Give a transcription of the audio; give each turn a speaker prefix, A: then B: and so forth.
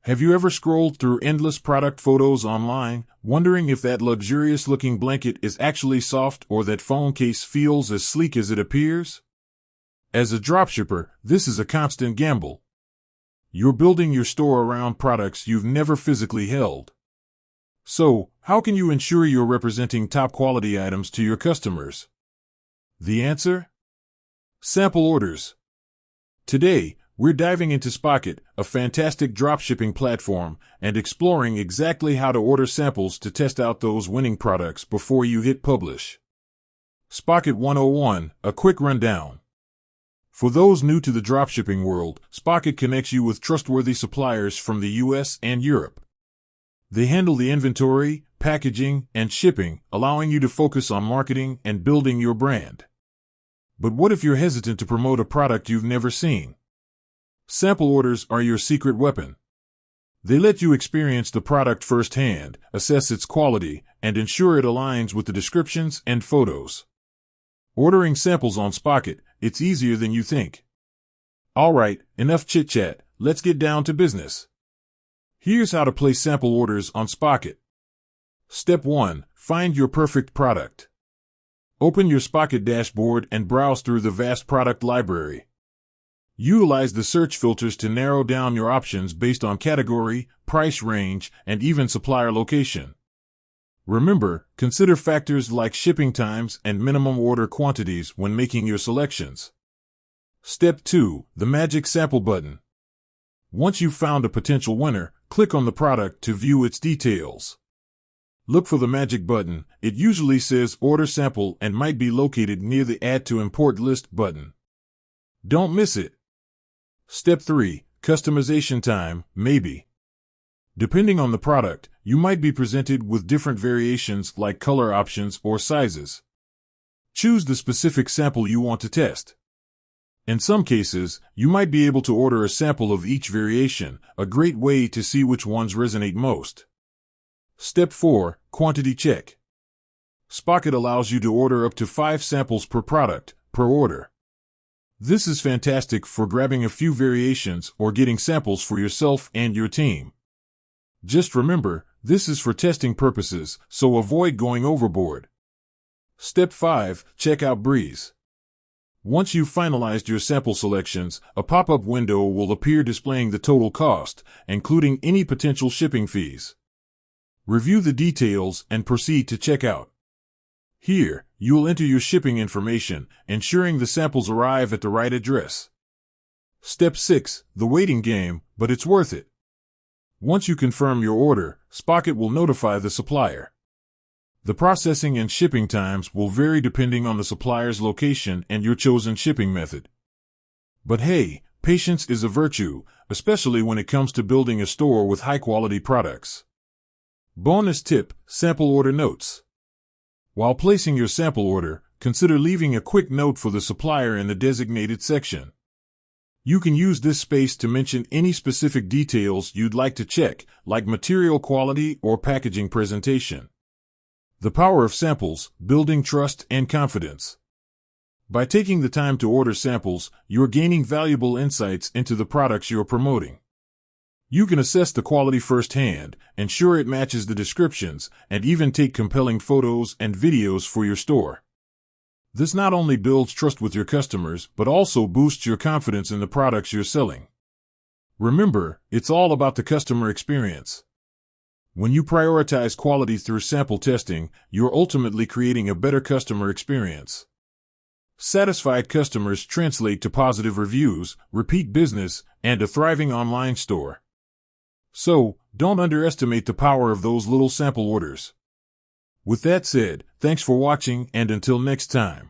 A: Have you ever scrolled through endless product photos online, wondering if that luxurious-looking blanket is actually soft or that phone case feels as sleek as it appears? As a dropshipper, this is a constant gamble. You're building your store around products you've never physically held. So, how can you ensure you're representing top-quality items to your customers? The answer? Sample orders. Today, we're diving into Spocket, a fantastic dropshipping platform, and exploring exactly how to order samples to test out those winning products before you hit publish. Spocket 101, a quick rundown. For those new to the dropshipping world, Spocket connects you with trustworthy suppliers from the US and Europe. They handle the inventory, packaging, and shipping, allowing you to focus on marketing and building your brand. But what if you're hesitant to promote a product you've never seen? Sample orders are your secret weapon. They let you experience the product firsthand, assess its quality, and ensure it aligns with the descriptions and photos. Ordering samples on Spocket, it's easier than you think. Alright, enough chit-chat, let's get down to business. Here's how to place sample orders on Spocket. Step 1. Find your perfect product. Open your Spocket dashboard and browse through the vast product library. Utilize the search filters to narrow down your options based on category, price range, and even supplier location. Remember, consider factors like shipping times and minimum order quantities when making your selections. Step 2. The magic sample button. Once you've found a potential winner, click on the product to view its details. Look for the magic button. It usually says Order Sample and might be located near the Add to Import List button. Don't miss it. Step 3. Customization time, maybe. Depending on the product, you might be presented with different variations like color options or sizes. Choose the specific sample you want to test. In some cases, you might be able to order a sample of each variation, a great way to see which ones resonate most. Step 4. Quantity check. Spocket allows you to order up to 5 samples per product, per order. This is fantastic for grabbing a few variations or getting samples for yourself and your team. Just remember, this is for testing purposes, so avoid going overboard. Step 5. Checkout breeze. Once you've finalized your sample selections, a pop-up window will appear displaying the total cost, including any potential shipping fees. Review the details and proceed to checkout. Here, you'll enter your shipping information, ensuring the samples arrive at the right address. Step 6. The waiting game, but it's worth it. Once you confirm your order, Spocket will notify the supplier. The processing and shipping times will vary depending on the supplier's location and your chosen shipping method. But hey, patience is a virtue, especially when it comes to building a store with high-quality products. Bonus tip, sample order notes. While placing your sample order, consider leaving a quick note for the supplier in the designated section. You can use this space to mention any specific details you'd like to check, like material quality or packaging presentation. The power of samples, building trust and confidence. By taking the time to order samples, you're gaining valuable insights into the products you're promoting. You can assess the quality firsthand, ensure it matches the descriptions, and even take compelling photos and videos for your store. This not only builds trust with your customers, but also boosts your confidence in the products you're selling. Remember, it's all about the customer experience. When you prioritize quality through sample testing, you're ultimately creating a better customer experience. Satisfied customers translate to positive reviews, repeat business, and a thriving online store. So, don't underestimate the power of those little sample orders. With that said, thanks for watching, and until next time.